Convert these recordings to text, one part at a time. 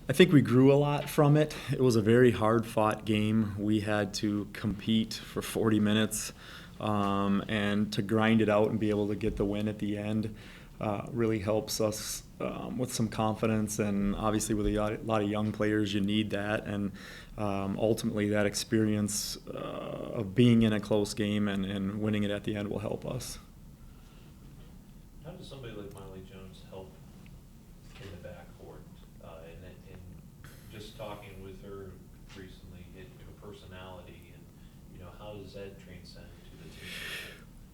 I think we grew a lot from it. It was a very hard-fought game. We had to compete for 40 minutes, and to grind it out and be able to get the win at the end really helps us with some confidence. And obviously, with a lot of young players, you need that. And ultimately, that experience of being in a close game and winning it at the end will help us. How does somebody like Miley Jones help in the backcourt? And just talking with her recently, her personality, and how does that transcend to the team?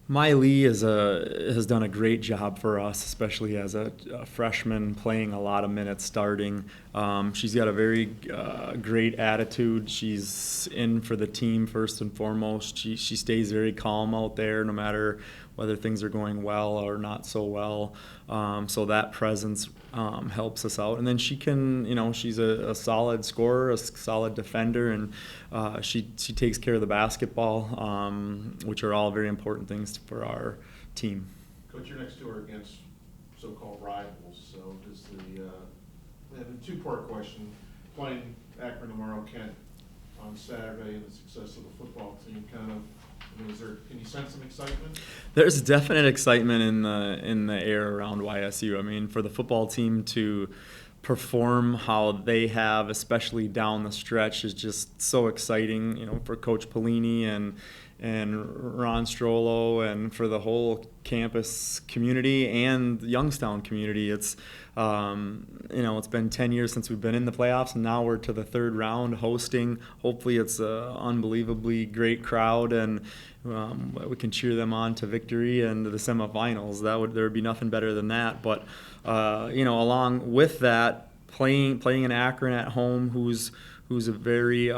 Miley has done a great job for us, especially as a freshman, playing a lot of minutes starting. She's got a very great attitude. She's in for the team first and foremost. She stays very calm out there, no matter whether things are going well or not so well. So that presence helps us out. And then she can, she's a solid scorer, a solid defender, and she takes care of the basketball, which are all very important things for our team. Coach, you're next to her against so-called rivals. So does and a two-part question, playing Akron tomorrow, Kent on Saturday, and the success of the football team kind of, can you sense some excitement? There's definite excitement in the air around YSU. I mean, for the football team to perform how they have, especially down the stretch, is just so exciting. For Coach Pelini and Ron Strollo, and for the whole campus community and Youngstown community. It's it's been 10 years since we've been in the playoffs, and now we're to the third round hosting. Hopefully it's an unbelievably great crowd, and we can cheer them on to victory and to the semifinals. There would be nothing better than that. But along with that, playing in Akron at home, who's a very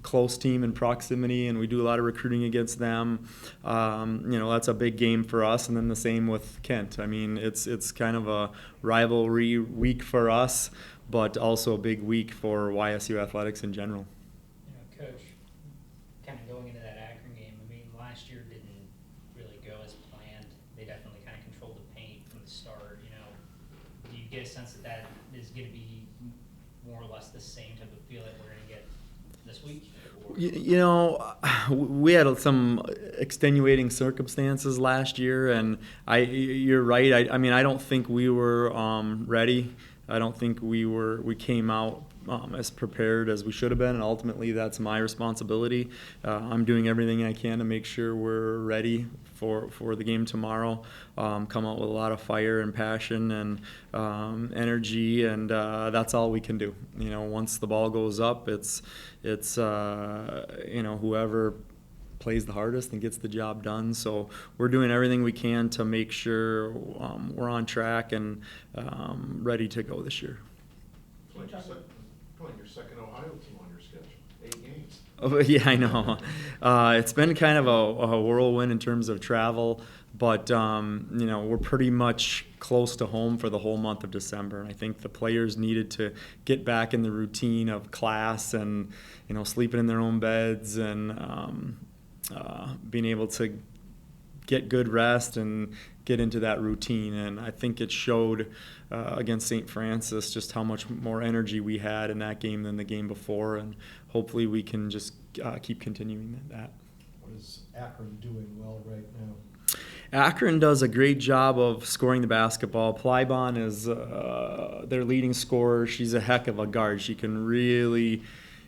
close team in proximity, and we do a lot of recruiting against them. That's a big game for us, and then the same with Kent. I mean, it's kind of a rivalry week for us, but also a big week for YSU athletics in general. Coach, kind of going into that Akron game, I mean, last year didn't really go as planned. They definitely kind of controlled the paint from the start. Do you get a sense that is going to be more or less the same type of feel that we're going to get this week? We had some extenuating circumstances last year, and you're right. I mean, I don't think we were ready. I don't think we came out as prepared as we should have been, and ultimately that's my responsibility. I'm doing everything I can to make sure we're ready for the game tomorrow. Come out with a lot of fire and passion and energy, and that's all we can do. Once the ball goes up, it's whoever plays the hardest and gets the job done. So we're doing everything we can to make sure we're on track and ready to go this year. Playing your second Ohio team on your schedule, 8 games. Oh, yeah, I know. It's been kind of a whirlwind in terms of travel, but we're pretty much close to home for the whole month of December, and I think the players needed to get back in the routine of class and sleeping in their own beds and being able to get good rest and get into that routine. And I think it showed against St. Francis just how much more energy we had in that game than the game before, and hopefully we can just keep continuing that. What is Akron doing well right now? Akron does a great job of scoring the basketball. Plybon is their leading scorer. She's a heck of a guard. She can really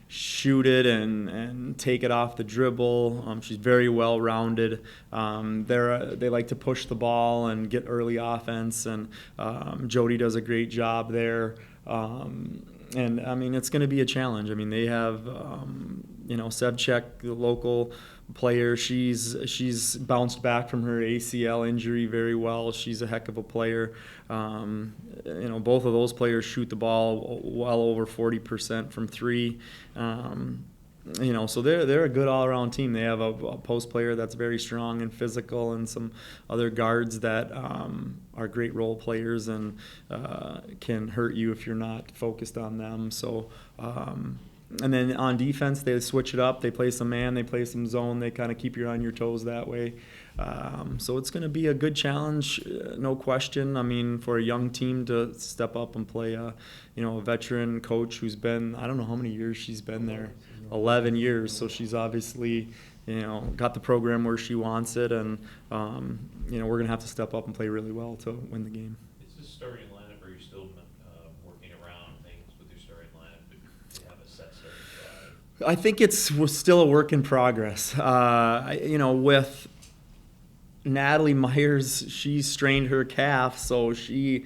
shoot it and take it off the dribble. She's very well-rounded. They like to push the ball and get early offense, and Jody does a great job there. And I mean, it's going to be a challenge. I mean, they have Sevchek, the local player. She's bounced back from her ACL injury very well. She's a heck of a player. Both of those players shoot the ball well over 40% from three. So they're a good all-around team. They have a post player that's very strong and physical, and some other guards that are great role players and can hurt you if you're not focused on them. So And then on defense, they switch it up. They play some man, they play some zone. They kind of keep you on your toes that way. So it's going to be a good challenge, no question. I mean, for a young team to step up and play a veteran coach who's been, I don't know how many years she's been there, 11 years. So she's obviously, got the program where she wants it, and we're going to have to step up and play really well to win the game. Is this starting lineup, or are you still working around things with your starting lineup? Do you have a set starting five? I think we're still a work in progress. With Natalie Myers, she strained her calf, so she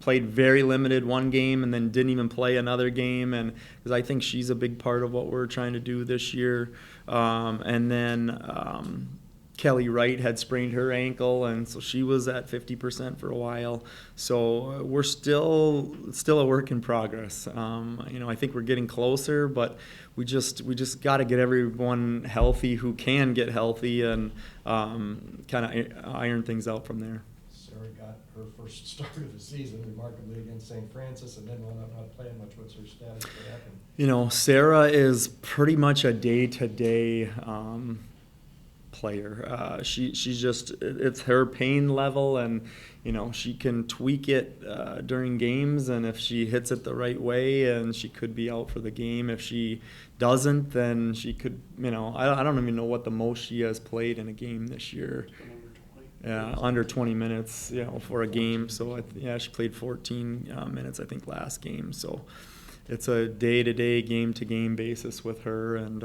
played very limited one game and then didn't even play another game, and because I think she's a big part of what we're trying to do this year. And then Kelly Wright had sprained her ankle, and so she was at 50% for a while. So we're still a work in progress. I think we're getting closer, but we just got to get everyone healthy who can get healthy, and kind of iron things out from there. Sarah got her first start of the season remarkably against St. Francis, and then wound up not playing much. What's her status for that? Sarah is pretty much a day-to-day player. She's just, it's her pain level, and she can tweak it during games, and if she hits it the right way, and she could be out for the game. If she doesn't, then she could, I don't even know what the most she has played in a game this year. Under 20 minutes, for a game. So she played 14 minutes, I think, last game. So it's a day-to-day, game-to-game basis with her, and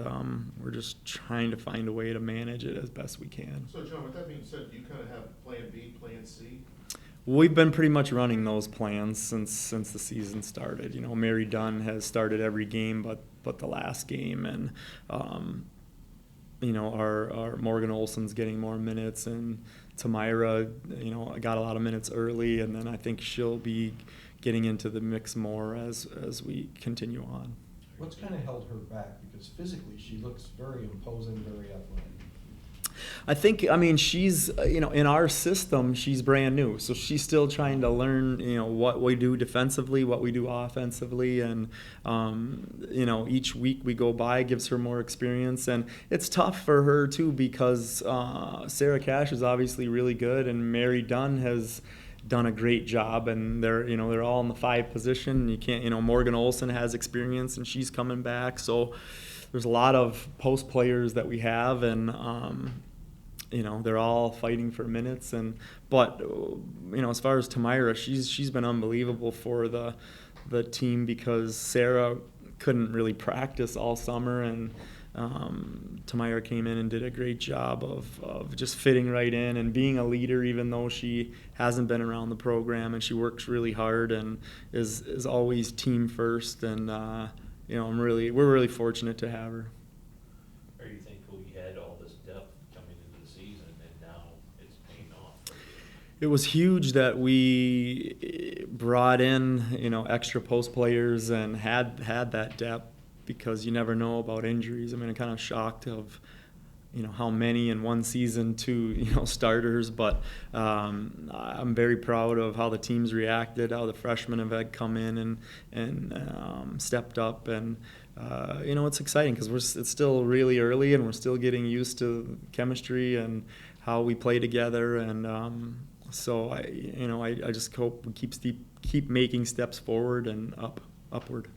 we're just trying to find a way to manage it as best we can. So, John, with that being said, do you kind of have Plan B, Plan C? We've been pretty much running those plans since the season started. Mary Dunn has started every game but the last game, and our Morgan Olson's getting more minutes, and Tamira, got a lot of minutes early, and then I think she'll be getting into the mix more as we continue on. What's kind of held her back? Because physically she looks very imposing, very athletic. I think, she's, in our system, she's brand new. So she's still trying to learn, what we do defensively, what we do offensively. And, each week we go by gives her more experience. And it's tough for her, too, because Sarah Cash is obviously really good, and Mary Dunn has done a great job, and they're all in the 5 position. You can't, Morgan Olson has experience, and she's coming back. So there's a lot of post players that we have, and they're all fighting for minutes. But as far as Tamira, she's been unbelievable for the team, because Sarah couldn't really practice all summer, and Tamira came in and did a great job of just fitting right in and being a leader, even though she hasn't been around the program, and she works really hard and is always team first. And we're really fortunate to have her. Are you thankful you had all this depth coming into the season, and now it's paying off? It was huge that we brought in, extra post players and had that depth, because you never know about injuries. I'm kind of shocked of, how many in one season to, starters. But I'm very proud of how the team's reacted, how the freshmen have had come in and stepped up. And, it's exciting because it's still really early, and we're still getting used to chemistry and how we play together. And so I just hope we keep making steps forward and upward.